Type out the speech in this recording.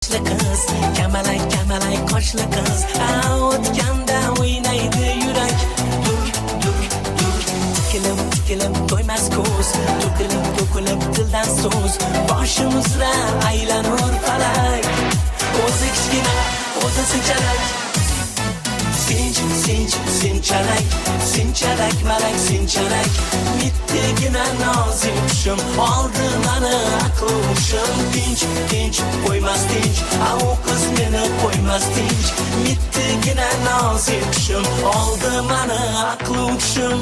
sochli qiz, kamalak qoshli qiz, o'tganda o'ynaydi yurak. Dur, tikilib to'ymas ko'z, to'kilib dildan so'z, boshimizda aylanur falak. O'zi kichkina, o'zi sinchalak. Sinchalak, malak sinchalak. Mittigina nozik qushim, oldi mani aql hushim. Tinch, qo'ymas tinch, u qiz meni qo'ymas tinch. Mittigina nozik qushim, oldi mani aql hushim.